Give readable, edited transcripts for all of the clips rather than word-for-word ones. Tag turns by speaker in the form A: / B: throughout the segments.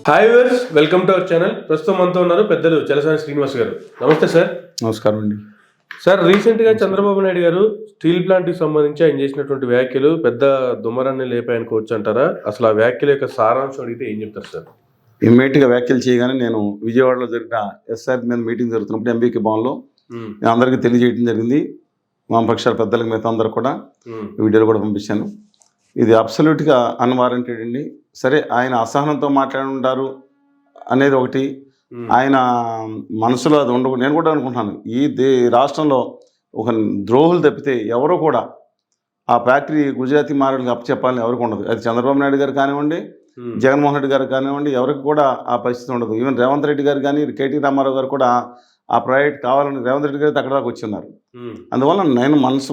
A: Hi viewers, welcome to our channel. ప్రస్తుతం మనతో ఉన్నారు పెద్దలు చలసాని శ్రీనివాస్ గారు. నమస్తే సార్.
B: నమస్కారం అండి.
A: సార్, రీసెంట్గా చంద్రబాబు నాయుడు గారు స్టీల్ ప్లాంట్కి సంబంధించి ఆయన చేసినటువంటి వ్యాఖ్యలు పెద్ద దుమ్మరాన్ని లేపాయనుకోవచ్చు అంటారా? అసలు ఆ వ్యాఖ్యల యొక్క సారాంశం అడిగితే ఏం చెప్తారు సార్?
B: ఇమ్మీడియట్గా వ్యాఖ్యలు చేయగానే నేను విజయవాడలో జరిగిన ఎస్ఆర్ మీద మీటింగ్ జరుగుతున్నప్పుడు ఎంబీకే భవన్లో నేను అందరికీ తెలియజేయడం జరిగింది. వామపక్షాల పెద్దలకు మిగతా అందరూ కూడా వీడియోలు కూడా పంపించాను. ఇది అబ్సల్యూట్గా అన్వారంటెడ్ అండి. సరే, ఆయన అసహనంతో మాట్లాడి ఉంటారు అనేది ఒకటి, ఆయన మనసులో అది ఉండవు. నేను కూడా అనుకుంటున్నాను, ఈ రాష్ట్రంలో ఒక ద్రోహులు తప్పితే ఎవరో కూడా ఆ ఫ్యాక్టరీ గుజరాతీ మారలకు అప్పచెప్పాలని ఎవరికి ఉండదు. అది చంద్రబాబు నాయుడు గారు కానివ్వండి, జగన్మోహన్ రెడ్డి గారు కానివ్వండి, ఎవరికి కూడా ఆ పరిస్థితి ఉండదు. ఈవెన్ రేవంత్ రెడ్డి గారు కానీ, కేటీ రామారావు గారు కూడా ఆ ప్రాజెక్ట్ కావాలని రేవంత్ రెడ్డి గారు అక్కడ దాకా వచ్చి ఉన్నారు. అందువల్ల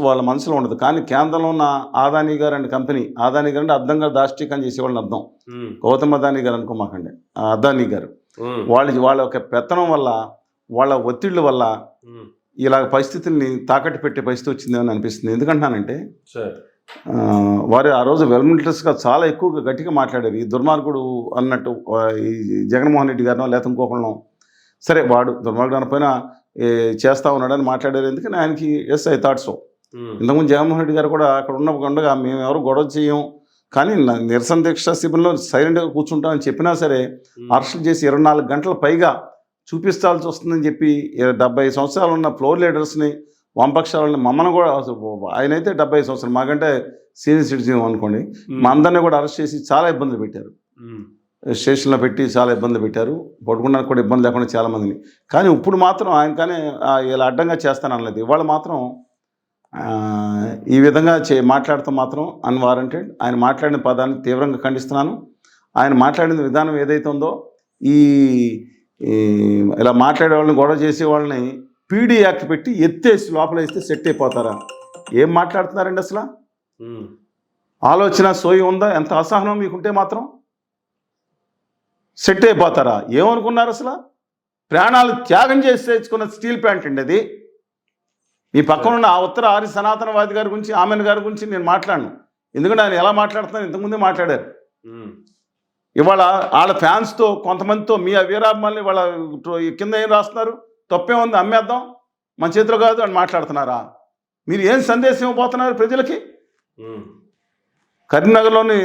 B: వాళ్ళ మనసులో ఉండదు. కానీ కేంద్రంలో ఉన్న అదానీ గారు అండ్ కంపెనీ, అదానీ గారు అంటే అర్థంగా దాష్టీకం చేసేవాళ్ళని అర్థం, గౌతమ్ అదానీ గారు అనుకోమాకండి, అదానీ గారు వాళ్ళ యొక్క పెత్తనం వల్ల, వాళ్ళ ఒత్తిళ్ళ వల్ల ఇలా పరిస్థితుల్ని తాకట్టు పెట్టే పరిస్థితి వచ్చిందని అనిపిస్తుంది. ఎందుకంటానంటే వారు ఆ రోజు వెల్మిలిటరీస్గా చాలా ఎక్కువగా గట్టిగా మాట్లాడారు. ఈ దుర్మార్గుడు అన్నట్టు ఈ జగన్మోహన్ రెడ్డి గారినో లేకపోతే ఇంకొకళ్ళనో, సరే వాడు దుర్మార్గుడు అనపోయినా చేస్తూ ఉన్నాడని మాట్లాడారు. ఎందుకని ఆయనకి ఎస్ ఐ థాట్ సో. ఇంతకుముందు జగన్మోహన్ రెడ్డి గారు కూడా అక్కడ ఉండగా మేము ఎవరు గొడవ చేయం, కానీ నిరసన దీక్ష శిబిరంలో సైలెంట్గా కూర్చుంటామని చెప్పినా సరే అరెస్టులు చేసి 24 గంటల పైగా చూపిస్తాల్సి వస్తుందని చెప్పి 70 సంవత్సరాలు ఉన్న ఫ్లోర్ లీడర్స్ని, వామపక్షాలని, మమ్మల్ని కూడా, ఆయనైతే 70 సంవత్సరాలు, మాకంటే సీనియర్ సిటిజన్ అనుకోండి, మా అందరినీ కూడా అరెస్ట్ చేసి చాలా ఇబ్బందులు పెట్టారు. స్టేషన్లో పెట్టి చాలా ఇబ్బందులు పెట్టారు. పడుకోవడానికి కూడా ఇబ్బంది లేకుండా చాలామందిని. కానీ ఇప్పుడు మాత్రం ఆయన కానీ ఇలా అడ్డంగా చేస్తానన్నది. ఇవాళ మాత్రం ఈ విధంగా మాట్లాడటం మాత్రం అన్వారంటెడ్. ఆయన మాట్లాడిన పదాన్ని తీవ్రంగా ఖండిస్తున్నాను. ఆయన మాట్లాడిన విధానం ఏదైతే ఉందో, ఈ ఇలా మాట్లాడే వాళ్ళని, గొడవ చేసే వాళ్ళని పీడీ యాక్ట్ పెట్టి ఎత్తేసి లోపల వేస్తే సెట్ అయిపోతారా? ఏం మాట్లాడుతున్నారండి అసలు? ఆలోచన సోయి ఉందా? ఎంత అసహనం మీకుంటే మాత్రం సెట్ అయిపోతారా? ఏమనుకున్నారు అసలు? ప్రాణాలు త్యాగం చేసి తెచ్చుకున్న స్టీల్ ప్లాంట్ అండి అది. మీ పక్కన ఉన్న ఆ ఉత్తర ఆర్య సనాతనవాది గారి గురించి, ఆమెన్ గారి గురించి నేను మాట్లాడను. ఎందుకంటే ఆయన ఎలా మాట్లాడుతున్నారు ఇంతకుముందే మాట్లాడారు. ఇవాళ వాళ్ళ ఫ్యాన్స్తో, కొంతమందితో, మీ వీరాభిమానులు వాళ్ళ కింద ఏం రాస్తున్నారు? తప్పే ఉంది, అమ్మేద్దాం, మన చేతిలో కాదు అని మాట్లాడుతున్నారా? మీరు ఏం సందేశం ఇవ్వబోతున్నారు ప్రజలకి? కరీంనగర్లోని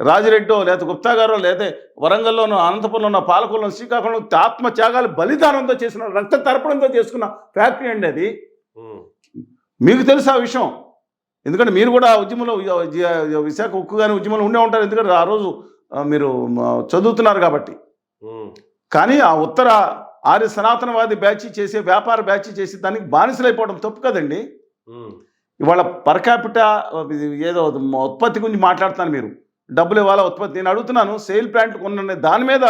B: రాజిరెడ్డో, లేదా గుప్తా గారో, లేదా వరంగల్లోనూ, అనంతపురంలో ఉన్న, పాలకుల్లో, శ్రీకాకుళంలో ఆత్మత్యాగాలు బలిదానంతో చేసిన, రక్త తర్పణంతో చేసుకున్న ఫ్యాక్టరీ అండి అది. మీకు తెలుసు ఆ విషయం. ఎందుకంటే మీరు కూడా ఉద్యమంలో, విశాఖ ఉక్కు కానీ ఉద్యమంలో ఉండే ఉంటారు. ఎందుకంటే ఆ రోజు మీరు చదువుతున్నారు కాబట్టి. కానీ ఆ ఉత్తర ఆర్య సనాతనవాది బ్యాచ్ చేసే, వ్యాపార బ్యాచ్ చేసి దానికి బానిసలైపోవడం తప్పు కదండి. ఇవాళ పర్ క్యాపిటా ఏదో ఉత్పత్తి గురించి మాట్లాడుతున్నాను. మీరు డబ్బులు ఇవ్వాలా ఉత్పత్తి? నేను అడుగుతున్నాను, సేల్ ప్లాంట్ కొన్న దాని మీద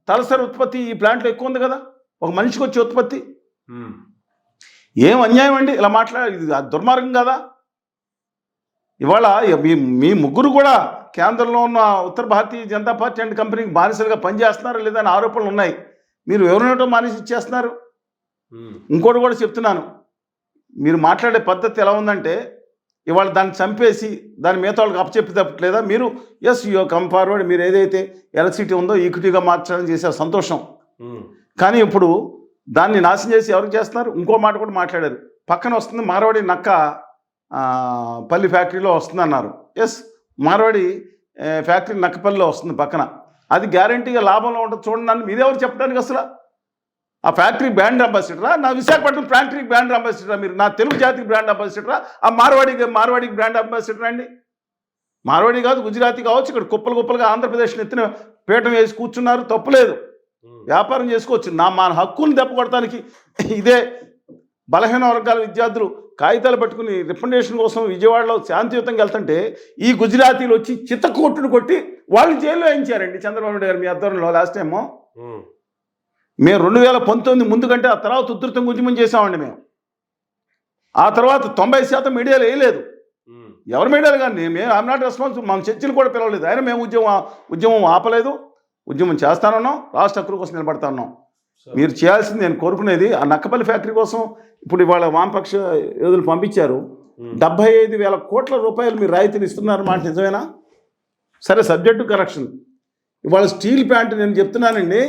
B: తలసరి ఉత్పత్తి ఈ ప్లాంట్లో ఎక్కువ ఉంది కదా, ఒక మనిషికి వచ్చే ఉత్పత్తి. ఏం అన్యాయం అండి ఇలా ఇది దుర్మార్గం కదా. ఇవాళ మీ ముగ్గురు కూడా కేంద్రంలో ఉన్న ఉత్తర భారతీయ జనతా పార్టీ అండ్ కంపెనీకి బానిసలుగా పనిచేస్తున్నారు లేదా అని ఆరోపణలు ఉన్నాయి. మీరు ఎవరినో మానేసి ఇచ్చేస్తున్నారు. ఇంకోటి కూడా చెప్తున్నాను, మీరు మాట్లాడే పద్ధతి ఎలా ఉందంటే, ఇవాళ దాన్ని చంపేసి దాని మిగతా వాళ్ళకి అప్పచెప్పి తప్పట్లేదా? మీరు ఎస్ యూ కమ్ ఫార్వర్డ్, మీరు ఏదైతే ఎలక్ట్రిసిటీ ఉందో ఈక్విటీగా మార్చాలని చేసే సంతోషం. కానీ ఇప్పుడు దాన్ని నాశనం చేసి ఎవరికి చేస్తున్నారు? ఇంకో మాట కూడా మాట్లాడారు, పక్కన వస్తుంది మార్వాడి నక్క పల్లి ఫ్యాక్టరీలో వస్తుంది అన్నారు. ఎస్, మార్వాడి ఫ్యాక్టరీ నక్కపల్లిలో వస్తుంది పక్కన. అది గ్యారంటీగా లాభంలో ఉంటుంది చూడండి. నన్ను మీరెవరు చెప్పడానికి అసలు? ఆ ఫ్యాక్టరీ బ్రాండ్ అంబాసిడరా? నా విశాఖపట్నం ఫ్యాక్టరీకి బ్రాండ్ అంబాసిడరా? మీరు నా తెలుగు జాతికి బ్రాండ్ అంబాసిడరా? ఆ మార్వాడికి బ్రాండ్ అంబాసిడర్ అండి. మార్వాడి కాదు, గుజరాతీ కావచ్చు. ఇక్కడ కుప్పలుగా ఆంధ్రప్రదేశ్ని ఎత్తిన పీఠం వేసి కూర్చున్నారు, తప్పులేదు, వ్యాపారం చేసుకోవచ్చు. మన హక్కులను దెబ్బకొడటానికి ఇదే బలహీన వర్గాల విద్యార్థులు కాగితాలు పట్టుకుని రికమెండేషన్ కోసం విజయవాడలో శాంతియుతంగా వెళ్తుంటే ఈ గుజరాతీలు వచ్చి చిత్తకొట్టును కొట్టి వాళ్ళు జైల్లో వేయించారండి చంద్రబాబు నాయుడు గారు మీ ఆధ్వర్యంలో. లాస్ట్ టైము మేము 2019 ముందు కంటే ఆ తర్వాత ఉధృతంగా ఉద్యమం చేసామండి మేము. ఆ తర్వాత 90% మీడియాలో వేయలేదు. ఎవరు మీడియాలు కానీ మేము ఐఎమ్ నాట్ రెస్పాన్సిబుల్. మాకు చర్చలు కూడా పిలవలేదు. అయినా మేము ఉద్యమం ఆపలేదు, ఉద్యమం చేస్తానన్నాం, రాష్ట్ర హక్కుల కోసం నిలబడతా ఉన్నాం. మీరు చేయాల్సింది, నేను కోరుకునేది, ఆ నక్కపల్లి ఫ్యాక్టరీ కోసం ఇప్పుడు ఇవాళ వామపక్ష యోధులు పంపించారు. 75,000 కోట్ల రూపాయలు మీరు రాయితీని ఇస్తున్నారు మాట నిజమేనా? సరే, సబ్జెక్టు కరెక్షన్. ఇవాళ స్టీల్ ప్లాంట్ నేను చెప్తున్నానండి,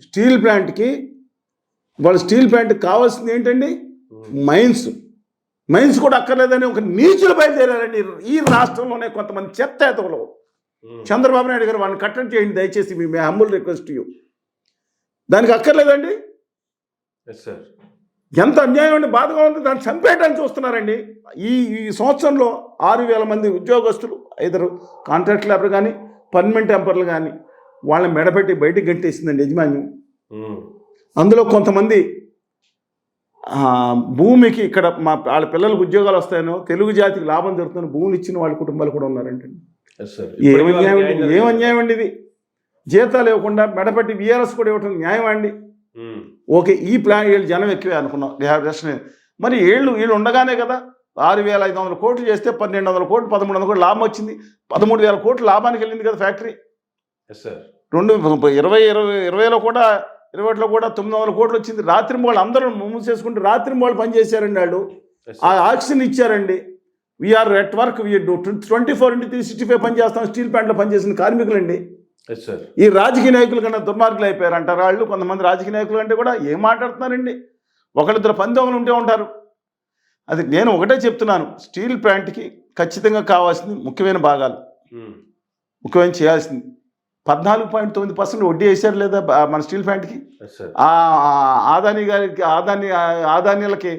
B: స్టీల్ ప్లాంట్కి ఇవాళ స్టీల్ ప్లాంట్కి కావాల్సింది ఏంటండి? మైన్స్ కూడా అక్కర్లేదని ఒక నీచులు బయలుదేరారండి ఈ రాష్ట్రంలోనే కొంతమంది చెత్త ఎతవలు. చంద్రబాబు నాయుడు గారు వాళ్ళని కట్టడి చేయండి దయచేసి, మీ హంబుల్ రిక్వెస్ట్ యూ. దానికి అక్కర్లేదండి. ఎంత అన్యాయం అండి, బాధగా ఉంది. దాన్ని చంపేయడానికి చూస్తున్నారండి. ఈ సంవత్సరంలో 6,000 మంది ఉద్యోగస్తులు, ఇద్దరు కాంట్రాక్ట్ లేబర్ కానీ పర్మనెంట్ ఎంపర్లు కానీ వాళ్ళని మెడపెట్టి బయటికి గంటేసిందండి యజమాన్యం. అందులో కొంతమంది భూమికి ఇక్కడ వాళ్ళ పిల్లలకు ఉద్యోగాలు వస్తాయనో, తెలుగు జాతికి లాభం జరుగుతుందో భూములు ఇచ్చిన వాళ్ళ కుటుంబాలు కూడా ఉన్నారండి. ఏం అన్యాయం అండి ఇది? జీతాలు ఇవ్వకుండా మెడపెట్టి VRS కూడా ఇవ్వటం న్యాయం అండి? ఓకే, ఈ ప్లాన్ వీళ్ళు జనం ఎక్కువే అనుకున్నాం. మరి వీళ్ళు ఉండగానే కదా 6,500 కోట్లు చేస్తే 1,200 కోట్లు 1,300 కోట్లు లాభం వచ్చింది. 13,000 కోట్లు లాభానికి వెళ్ళింది కదా ఫ్యాక్టరీ. 2020లో కూడా 21లో కూడా 900 కోట్లు వచ్చింది. రాత్రి వాళ్ళు అందరూ మూసేసుకుంటే రాత్రి వాళ్ళు పనిచేశారండి. వాళ్ళు ఆ ఆక్సిజన్ ఇచ్చారండి. వీఆర్ ఎట్ వర్క్, 24/365 పనిచేస్తాం. స్టీల్ ప్లాంట్లో పనిచేసిన కార్మికులండి. ఈ రాజకీయ నాయకుల కన్నా దుర్మార్గులు అయిపోయారు అంటారు వాళ్ళు. కొంతమంది రాజకీయ నాయకులు అంటే కూడా ఏం మాట్లాడుతున్నారండి? ఒకళ్ళిద్దరు పందెములు ఉంటే ఉంటారు. అది నేను ఒకటే చెప్తున్నాను, స్టీల్ ప్లాంట్కి ఖచ్చితంగా కావాల్సింది ముఖ్యమైన భాగాలు, ముఖ్యమైన చేయాల్సింది 14.9% వడ్డీ వేశారు లేదా మన స్టీల్ ప్లాంట్కి? ఆదాని గారికి ఆదానీలకి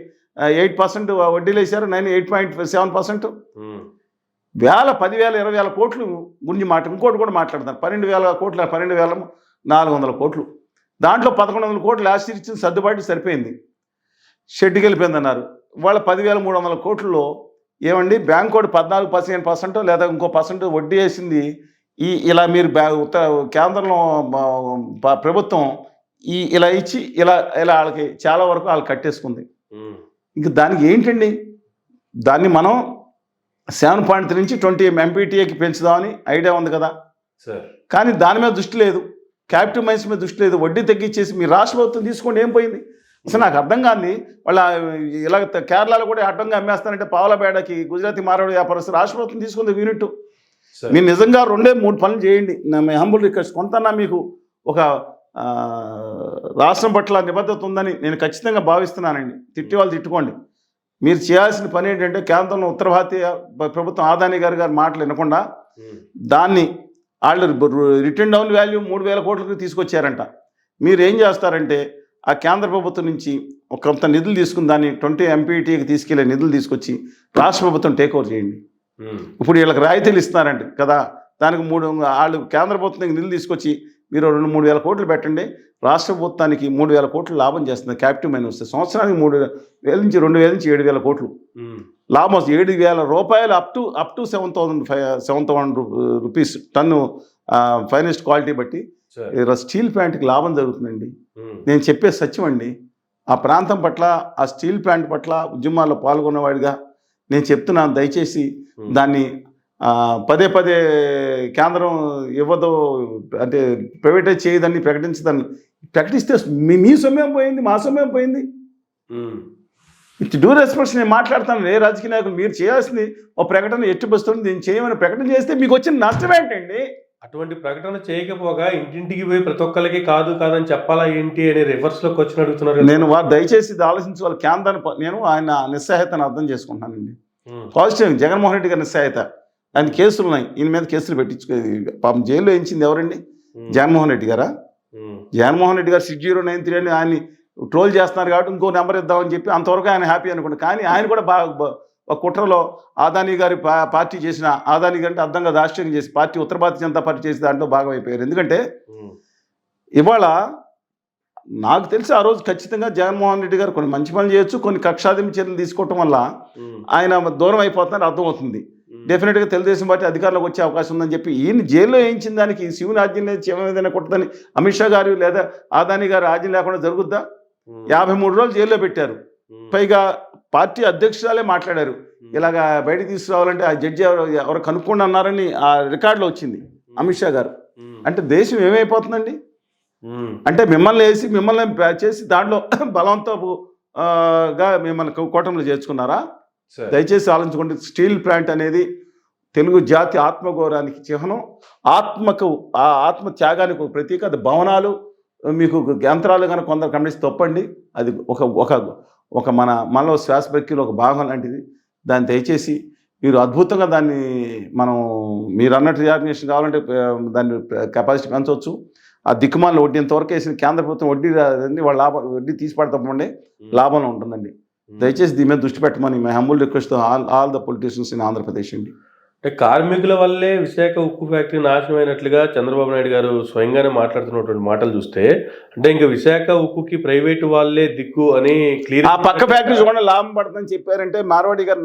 B: 8% వడ్డీలు వేశారు, 8.7%. 10,000, 20,000 కోట్లు గురించి ఇంకోటి కూడా మాట్లాడుతున్నారు. 12,000 కోట్లు, 12,400 కోట్లు. దాంట్లో 1,100 కోట్లు లాస్ట్ ఇయర్ ఇచ్చింది సర్దుబాటు సరిపోయింది, షెడ్కి వెళ్ళిపోయింది అన్నారు. వాళ్ళ 10,300 కోట్లలో ఏమండి బ్యాంక్ కూడా 14-15% లేదా ఇంకో % వడ్డీ వేసింది. ఇలా మీరు కేంద్రంలో ప్రభుత్వం ఇలా ఇచ్చి ఇలా వాళ్ళకి చాలా వరకు వాళ్ళు కట్టేసుకుంది. ఇంక దానికి ఏంటండి? దాన్ని మనం 7.3 నుంచి 20 MPTAకి పెంచుదామని ఐడియా ఉంది కదా, కానీ దాని మీద దృష్టి లేదు. క్యాపిటల్ మైన్స్ మీద దృష్టి లేదు. వడ్డీ తగ్గించేసి మీ రాష్ట్ర ప్రభుత్వం తీసుకోండి, ఏం పోయింది? అసలు నాకు అర్థం కాదు. వాళ్ళ ఇలా కేరళలో కూడా అడ్డంగా అమ్మేస్తానంటే పావలబేడకి గుజరాతీ మార్వాడి వ్యాపారస్తులు రాష్ట్ర ప్రభుత్వం తీసుకుంది యూనిట్. మీరు నిజంగా 2-3 పనులు చేయండి. మీ హంబుల్ రిక్వెస్ట్. కొంతన్నా మీకు ఒక రాష్ట్రం పట్ల నిబద్ధత ఉందని నేను ఖచ్చితంగా భావిస్తున్నానండి. తిట్టి వాళ్ళు తిట్టుకోండి. మీరు చేయాల్సిన పని ఏంటంటే కేంద్రంలో ఉత్తర భారతీయ ప్రభుత్వం ఆదాని గారి మాటలు వినకుండా దాన్ని వాళ్ళు రిటర్న్ డౌన్ వాల్యూ 3,000 కోట్లకు తీసుకొచ్చారంట. మీరు ఏం చేస్తారంటే ఆ కేంద్ర ప్రభుత్వం నుంచి కొంత నిధులు తీసుకుని దాన్ని 20 MPTAకి తీసుకెళ్లే నిధులు తీసుకొచ్చి రాష్ట్ర ప్రభుత్వం టేక్ ఓవర్ చేయండి. ఇప్పుడు వీళ్ళకి రాయితీలు ఇస్తున్నారండి కదా, దానికి వాళ్ళు కేంద్ర ప్రభుత్వం నిధులు తీసుకొచ్చి మీరు 2-3 కోట్లు పెట్టండి. రాష్ట్ర ప్రభుత్వానికి 3,000 కోట్లు లాభం చేస్తుంది. క్యాపిటల్ మైన్ వస్తే సంవత్సరానికి 3,000 నుంచి 2,000 నుంచి 7,000 కోట్లు లాభం వస్తుంది. 7,000 రూపాయలు up to 7,000 rupees ton finest quality బట్టి స్టీల్ ప్లాంట్కి లాభం జరుగుతుందండి. నేను చెప్పే సత్యం అండి. ఆ ప్రాంతం పట్ల, ఆ స్టీల్ ప్లాంట్ పట్ల ఉద్యమాల్లో పాల్గొన్నవాడిగా నేను చెప్తున్నాను. దయచేసి దాన్ని పదే కేంద్రం ఇవ్వదు అంటే ప్రైవేటైజ్ చేయదని ప్రకటిస్తే మీ సమయం పోయింది, మా సమయం పోయింది. ఇట్ డ్యూ రెస్పెక్ట్ నేను మాట్లాడతాను. ఏ రాజకీయ నాయకులు మీరు చేయాల్సింది ఒక ప్రకటన ఎట్టుబస్తుంది, దీన్ని చేయమని ప్రకటన చేస్తే మీకు వచ్చిన నష్టం ఏంటండి?
A: అటువంటి ప్రకటన చేయకపోగా ఇంటింటికి పోయి ప్రతి ఒక్కరికి కాదని చెప్పాలా ఏంటి అని రివర్స్లోకి వచ్చి అడుగుతున్నారు.
B: నేను దయచేసి ఇది ఆలోచించాలి. కేంద్రాన్ని నేను ఆయన నిస్సహాయతను అర్థం చేసుకుంటానండి. పాజిటివ్ జగన్మోహన్ రెడ్డి గారి నిస్సహాయత. ఆయన కేసులు ఉన్నాయి, ఈయన మీద కేసులు పెట్టించుకోలేదు. పాపం జైల్లో వేయించింది ఎవరండి? జగన్మోహన్ రెడ్డి గారా? జగన్మోహన్ రెడ్డి గారు 6093 అని ఆయన్ని ట్రోల్ చేస్తున్నారు కాబట్టి ఇంకో నెంబర్ ఇద్దామని చెప్పి అంతవరకు ఆయన హ్యాపీ అనుకుంటా. కానీ ఆయన కూడా ఒక కుట్రలో ఆదాని గారి పార్టీ చేసిన, ఆదాని గారి అంటే అర్థంగా రాష్ట్రీయం చేసి పార్టీ ఉత్తర భారతీయ జనతా పార్టీ చేసి దాంట్లో భాగం అయిపోయారు. ఎందుకంటే ఇవాళ నాకు తెలిసి ఆ రోజు ఖచ్చితంగా జగన్మోహన్ రెడ్డి గారు కొన్ని మంచి పనులు చేయొచ్చు, కొన్ని కక్షాదింపు చర్యలు తీసుకోవటం వల్ల ఆయన దూరం అయిపోతున్నారని అర్థమవుతుంది. డెఫినెట్గా తెలుగుదేశం పార్టీ అధికారంలోకి వచ్చే అవకాశం ఉందని చెప్పి ఈయన జైల్లో వేయించిన దానికి శివుని ఆజ్ఞ లేదు, శివం ఏదైనా కొట్టదని అమిత్ షా గారు లేదా ఆదాని గారు ఆజ్ఞ లేకుండా జరుగుద్దా? 53 రోజులు జైల్లో పెట్టారు. పైగా పార్టీ అధ్యక్షురాలే మాట్లాడారు, ఇలాగా బయటకు తీసుకురావాలంటే ఆ జడ్జి ఎవరు కనుక్కోండి అన్నారని ఆ రికార్డులో వచ్చింది అమిత్ షా గారు. అంటే దేశం ఏమైపోతుందండి? అంటే మిమ్మల్ని చేసి దాంట్లో బలవంతపుగా మిమ్మల్ని కూటమిలో చేర్చుకున్నారా? దయచేసి ఆలోచించుకోండి. స్టీల్ ప్లాంట్ అనేది తెలుగు జాతి ఆత్మగౌరవానికి చిహ్నం, ఆ ఆత్మ త్యాగానికి ఒక ప్రతీక. అది భవనాలు మీకు యంత్రాలు కనుక కొందరు గమనిస్తే తప్పండి, అది ఒక మనలో శ్వాస ప్రక్రియలో ఒక భాగం లాంటిది. దాన్ని దయచేసి మీరు అద్భుతంగా దాన్ని మీరు అన్నట్టు రియాగ్నేషన్ కావాలంటే దాన్ని కెపాసిటీ పెంచవచ్చు. ఆ దిక్కుమాలను వడ్డీ ఇంతవరకు వేసిన కేంద్ర ప్రభుత్వం వడ్డీ రాదండి, వాళ్ళ వడ్డీ తీసి పడతామండి, లాభంలో ఉంటుందండి. దయచేసి దీని మీద దృష్టి పెట్టమని my humble request all the politicians in Andhra Pradesh అండి.
A: అంటే కార్మికుల వల్లే విశాఖ ఉక్కు ఫ్యాక్టరీ నాశనం అయినట్లుగా చంద్రబాబు నాయుడు గారు స్వయంగానే మాట్లాడుతున్నటువంటి మాటలు చూస్తే, అంటే ఇంకా విశాఖ ఉక్కుకి ప్రైవేటు వాళ్ళే దిక్కు అని క్లియర్.
B: ఆ పక్క ఫ్యాక్టరీ చూడండి లాభం పడుతుందని చెప్పారంటే, మార్వాడి గారు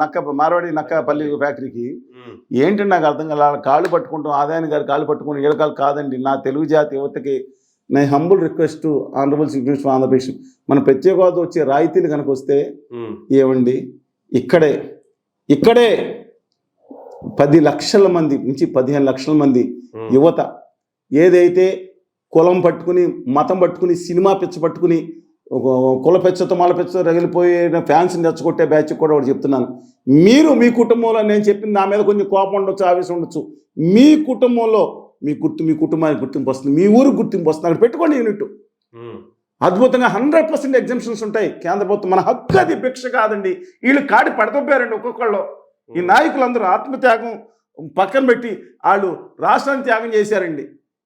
B: నక్కపల్లి ఫ్యాక్టరీకి ఏంటంటే నాకు అర్థం కాదు. కాళ్ళు పట్టుకుంటాం, ఆదాయాన్ని గారు కాళ్ళు పట్టుకుని ఈడకాలు కాదండి. నా తెలుగు జాతి యువతకి నా humble request honourable chief minister of Andhra Pradesh, మన ప్రత్యేక హోదా వచ్చే రాయితీలు కనుక వస్తే ఏమండి, ఇక్కడే 10 లక్షల మంది నుంచి 15 లక్షల మంది యువత ఏదైతే కులం పట్టుకుని, మతం పట్టుకుని, సినిమా పిచ్చ పట్టుకుని, కుల పెచ్చతో మల పెచ్చతో రగిలిపోయిన ఫ్యాన్స్ని తెచ్చగొట్టే బ్యాచ్ కూడా ఒకటి చెప్తున్నాను. మీరు మీ కుటుంబంలో, నేను చెప్పింది నా మీద కొంచెం కోపం ఉండొచ్చు, ఆవేశం ఉండొచ్చు, మీ కుటుంబంలో మీ కుటుంబానికి గుర్తింపు వస్తుంది, మీ ఊరికి గుర్తింపు వస్తుంది, అక్కడ పెట్టుకోండి యూనిట్. అద్భుతంగా 100% ఎగ్జామ్షన్స్ ఉంటాయి కేంద్ర ప్రభుత్వం. మన హక్కు అది, భిక్ష కాదండి. వీళ్ళు కాడి పడతపోయారండి ఒక్కొక్కళ్ళు. ఈ నాయకులందరూ ఆత్మత్యాగం పక్కన పెట్టి వాళ్ళు రాష్ట్రాన్ని త్యాగం చేశారండి.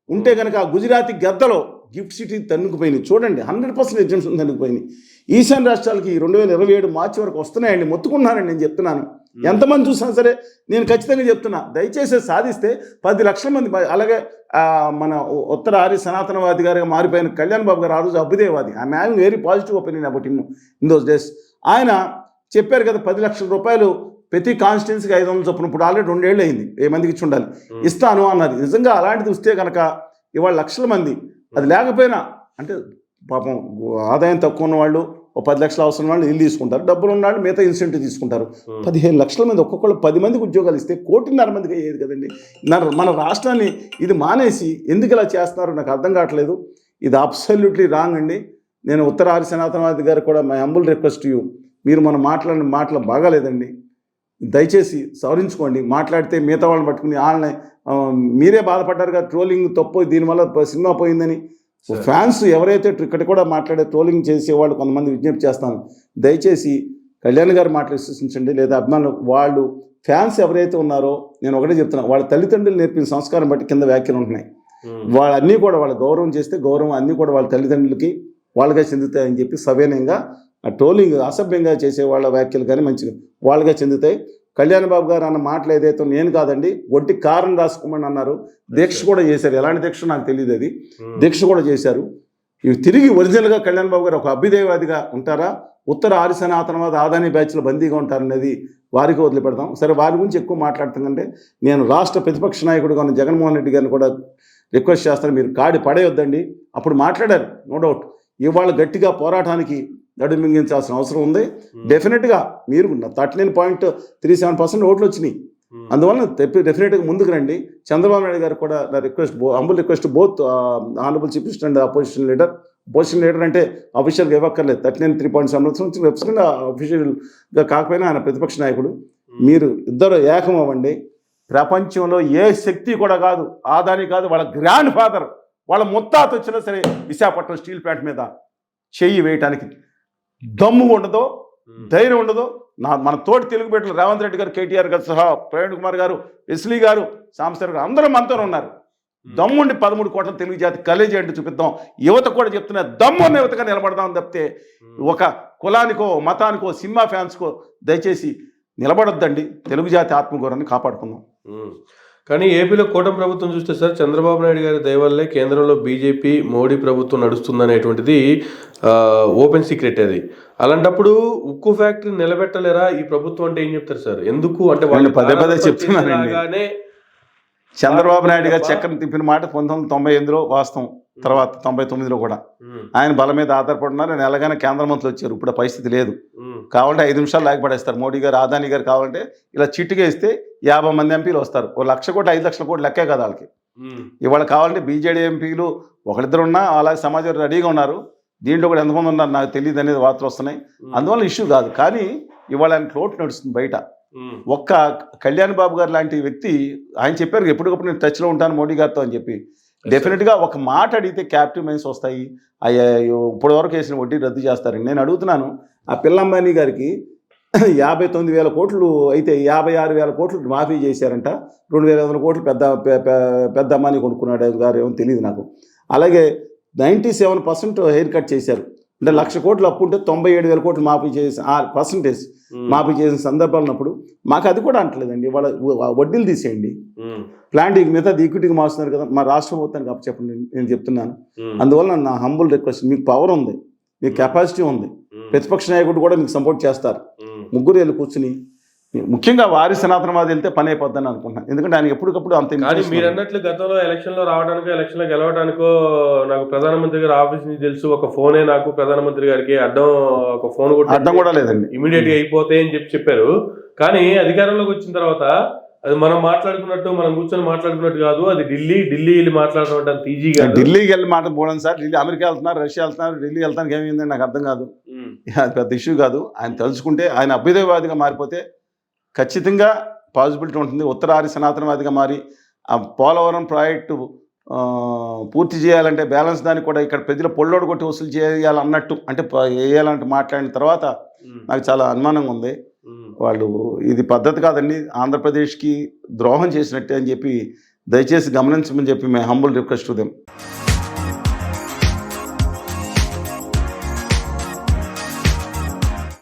B: ఉంటే కనుక ఆ గుజరాతీ గద్దలో గిఫ్ట్ సిటీ తన్నుకుపోయినాయి చూడండి, 100% ఎగ్జామ్షన్ తన్నుకుపోయినాయి. ఈశాన్య రాష్ట్రాలకి 2027 మార్చి వరకు వస్తున్నాయండి, మొత్తుకున్నానండి. నేను చెప్తున్నాను, ఎంతమంది చూసినా సరే నేను ఖచ్చితంగా చెప్తున్నా, దయచేసి సాధిస్తే 10 లక్షల మంది. అలాగే మన ఉత్తర ఆర్య సనాతనవాది గారిగా మారిపోయిన కళ్యాణ్ బాబు గారు ఆ రోజు అభ్యుదయవాది, I'm having very positive opinion about him in those days. ఆయన చెప్పారు కదా 10 లక్షల రూపాయలు ప్రతి కాన్స్టిట్యున్సీకి 500 చొప్పున, ఇప్పుడు ఆల్రెడీ 2 ఏళ్ళు అయింది, 1000 మందికి ఇచ్చి ఉండాలి, ఇస్తాను అన్నది. నిజంగా అలాంటిది వస్తే కనుక ఇవాళ లక్షల మంది, అది లేకపోయినా అంటే పాపం ఆదాయం తక్కువ ఉన్న వాళ్ళు, 10 లక్షలు అవసరం వాళ్ళు ఇల్లు తీసుకుంటారు, డబ్బులు ఉన్న వాళ్ళు మిగతా ఇన్సెంటివ్ తీసుకుంటారు. 15 లక్షల మంది, ఒక్కొక్కళ్ళు 10 మందికి ఉద్యోగాలు ఇస్తే 1.5 మందికి అయ్యేది కదండి. మన రాష్ట్రాన్ని ఇది మానేసి ఎందుకు ఇలా చేస్తున్నారు నాకు అర్థం కావట్లేదు. ఇది అబ్సల్యూట్లీ రాంగ్ అండి. నేను ఉత్తర ఆర్య సనాతనవాది గారు కూడా మై హంబుల్ రిక్వెస్ట్ యూ, మీరు మనం మాట్లాడిన మాటలు బాగాలేదండి, దయచేసి సవరించుకోండి. మాట్లాడితే మిగతా వాళ్ళని పట్టుకుని వాళ్ళని మీరే బాధపడ్డారు కదా, ట్రోలింగ్ తప్పు, దీనివల్ల సినిమా పోయిందని. ఫ్యాన్స్ ఎవరైతే ఇక్కడ కూడా మాట్లాడే ట్రోలింగ్ చేసేవాళ్ళు కొంతమంది విజ్ఞప్తి చేస్తాను, దయచేసి కళ్యాణ్ గారు మాటలు విశ్వసించండి, లేదా అభిమానులు వాళ్ళు ఫ్యాన్స్ ఎవరైతే ఉన్నారో, నేను ఒకటే చెప్తున్నాను, వాళ్ళ తల్లిదండ్రులు నేర్పిన సంస్కారం బట్టి కింద వ్యాఖ్యలు ఉంటున్నాయి. వాళ్ళన్నీ కూడా వాళ్ళ గౌరవం చేస్తే గౌరవం అన్నీ కూడా వాళ్ళ తల్లిదండ్రులకి వాళ్ళగా చెందుతాయని చెప్పి సవినయంగా, ఆ ట్రోలింగ్ అసభ్యంగా చేసే వాళ్ళ వ్యాఖ్యలు కానీ మంచిగా వాళ్ళగా చెందుతాయి. కళ్యాణ్ బాబు గారు అన్న మాటలు ఏదైతే నేను కాదండి, ఒట్టి కారణం రాసుకోమని అన్నారు, దీక్ష కూడా చేశారు. ఎలాంటి దీక్ష నాకు తెలియదు, అది దీక్ష కూడా చేశారు. ఇవి తిరిగి ఒరిజినల్గా కళ్యాణ్ బాబు గారు ఒక అభ్యుదయవాదిగా ఉంటారా, ఉత్తర ఆర్య సనాతనవాద ఆదాని బ్యాచ్లో బందీగా ఉంటారనేది వారికి వదిలిపెడతాం. సరే, వారి గురించి ఎక్కువ మాట్లాడుతుందంటే నేను రాష్ట్ర ప్రతిపక్ష నాయకుడుగా ఉన్న జగన్మోహన్ రెడ్డి గారిని కూడా రిక్వెస్ట్ చేస్తాను, మీరు కాడి పడేయొద్దండి. అప్పుడు మాట్లాడారు, నో డౌట్. ఇవాళ గట్టిగా పోరాటానికి నడుమింగించాల్సిన అవసరం ఉంది. డెఫినెట్గా మీరు 39.37% ఓట్లు వచ్చినాయి, అందువల్ల డెఫినెట్గా ముందుకు రండి. చంద్రబాబు నాయుడు గారు కూడా నా request, humble request both honourable chief minister and opposition leader అంటే అఫీషియల్గా ఇవ్వక్కర్లేదు, 39.7% రిప్రజెంట్ అఫీషియల్గా కాకపోయినా ఆయన ప్రతిపక్ష నాయకుడు. మీరు ఇద్దరు ఏకం అవ్వండి. ప్రపంచంలో ఏ శక్తి కూడా కాదు, ఆదాని కాదు, వాళ్ళ గ్రాండ్ ఫాదర్, వాళ్ళ ముత్తాత వచ్చినా సరే విశాఖపట్నం స్టీల్ ప్లాంట్ మీద చెయ్యి వేయటానికి దమ్ము ఉండదో, ధైర్యం ఉండదో. మన తోటి తెలుగు బిడ్డలు రేవంత్ రెడ్డి గారు, కేటీఆర్ గారు సహా, ప్రవీణ్ కుమార్ గారు, ఎస్లీ గారు, సాంబశివరావు గారు అందరూ మనతో ఉన్నారు. దమ్ముండి 13 కోట్ల తెలుగు జాతి కలేజీ అంటే చూపిద్దాం. యువత కూడా చెప్తున్నా, దమ్మున్న యువతగా నిలబడదాం తప్పితే ఒక కులానికో మతానికో సినిమా ఫ్యాన్స్కో దయచేసి నిలబడొద్దండి. తెలుగు జాతి ఆత్మగౌరవాన్ని కాపాడుకుందాం.
A: కానీ ఏపీలో కూటమి ప్రభుత్వం చూస్తే సార్, చంద్రబాబు నాయుడు గారి దయ వల్లే కేంద్రంలో బీజేపీ మోడీ ప్రభుత్వం నడుస్తుందనేటువంటిది ఓపెన్ సీక్రెట్. అది అలాంటప్పుడు ఉక్కు ఫ్యాక్టరీ నిలబెట్టలేరా ఈ ప్రభుత్వం అంటే ఏం చెప్తారు సార్? ఎందుకు అంటే వాళ్ళు
B: పదే చెప్తున్నారండి. చంద్రబాబు నాయుడు గారు చక్రం తిప్పిన మాట 1998లో వాస్తవం, తర్వాత 99లో కూడా ఆయన బల మీద ఆధారపడున్నారు. ఆయన ఎలాగైనా కేంద్ర మంత్రులు వచ్చారు, ఇప్పుడు ఆ పరిస్థితి లేదు. కావాలంటే 5 నిమిషాలు లాగపడేస్తారు మోడీ గారు, ఆదాని గారు. కావాలంటే ఇలా చిట్టుగా ఇస్తే 50 మంది ఎంపీలు వస్తారు. 1 లక్ష కోట్లు 5 లక్షల కోట్లు లెక్కే కదా వాళ్ళకి. ఇవాళ కావాలంటే బీజేడీ ఎంపీలు ఒకరిద్దరు ఉన్నా అలాగే సమాజం రెడీగా ఉన్నారు. దీంట్లో కూడా ఎంతమంది ఉన్నారు నాకు తెలియదు అనేది వార్తలు వస్తున్నాయి. అందువల్ల ఇష్యూ కాదు. కానీ ఇవాళ ఆయన క్లోట్ నడుస్తుంది బయట. ఒక్క కళ్యాణ్ బాబు గారు లాంటి వ్యక్తి ఆయన చెప్పారు ఎప్పటికప్పుడు నేను టచ్లో ఉంటాను మోడీ గారితో అని చెప్పి. డెఫినెట్గా ఒక మాట అడిగితే క్యాపిటల్ మైన్స్ వస్తాయి, అయ్యో ఇప్పటి వరకు వేసిన వడ్డీ రద్దు చేస్తారని నేను అడుగుతున్నాను. ఆ పిల్లంబానీ గారికి 59,000 కోట్లు అయితే 56,000 కోట్లు మాఫీ చేశారంట. 2,500 కోట్లు పెద్ద అమ్మాని కొనుక్కున్నాడు గారు, ఏమో తెలియదు నాకు. అలాగే 97% హెయిర్ కట్ చేశారు. అంటే 1,00,000 కోట్లు అప్పు ఉంటే 97,000 కోట్లు మాఫీ చేసి పర్సంటేజ్ మాఫీ చేసిన సందర్భాలు ఉన్నప్పుడు మాకు అది కూడా అంటలేదండి. వాళ్ళ వడ్డీలు తీసేయండి, ప్లాంట్కి మిగతా ఈక్విటీకి మారుస్తున్నారు కదా, మా రాష్ట్ర ప్రభుత్వానికి చెప్పండి నేను చెప్తున్నాను. అందువల్ల నా హంబుల్ రిక్వెస్ట్, మీకు పవర్ ఉంది, మీకు కెపాసిటీ ఉంది, ప్రతిపక్ష నాయకుడు కూడా మీకు సపోర్ట్ చేస్తారు. ముగ్గురు వెళ్ళి కూర్చుని ముఖ్యంగా వారి సనాతనవాది వెళ్తే పని అయిపోద్దని అనుకుంటున్నాను. ఎందుకంటే ఆయన ఎప్పటికప్పుడు అంత.
A: కానీ మీరు అన్నట్లు గతంలో ఎలక్షన్లో రావడానికో ఎలక్షన్లో గెలవడానికో నాకు ప్రధానమంత్రి గారి ఆఫీస్ నుంచి తెలుసు, ఒక ఫోనే నాకు ప్రధానమంత్రి గారికి ఒక ఫోన్
B: అడ్డం కూడా లేదండి,
A: ఇమీడియట్ గా అయిపోతాయి అని చెప్పారు. కానీ అధికారంలోకి వచ్చిన తర్వాత అది మనం మాట్లాడుకున్నట్టు, మనం కూర్చొని మాట్లాడుకున్నట్టు కాదు, అది ఢిల్లీ వెళ్ళి మాట్లాడడం అంత ఈజీగా.
B: ఢిల్లీకి వెళ్ళి మాట్లాడుకోవడం సార్, ఢిల్లీ అమెరికా వెళ్తున్నారు, రష్యా వెళ్తున్నారు, ఢిల్లీ వెళ్తానికి ఏమైందని నాకు అర్థం కాదు. అది పెద్ద ఇష్యూ కాదు. ఆయన తలుచుకుంటే, ఆయన అభ్యుదయవాదిగా మారిపోతే ఖచ్చితంగా పాసిబిలిటీ ఉంటుంది. ఉత్తరాది సనాతనవాదిగా మారి ఆ పోలవరం ప్రాజెక్టు పూర్తి చేయాలంటే బ్యాలెన్స్ దానికి కూడా ఇక్కడ ప్రజల పొల్లోడు కొట్టి వసూలు చేయాలన్నట్టు, అంటే వేయాలంటే మాట్లాడిన తర్వాత నాకు చాలా అనుమానంగా ఉంది. వాళ్ళు ఇది పద్ధతి కాదండి, ఆంధ్రప్రదేశ్కి ద్రోహం చేసినట్టే అని చెప్పి దయచేసి గమనించమని చెప్పి my humble request to them.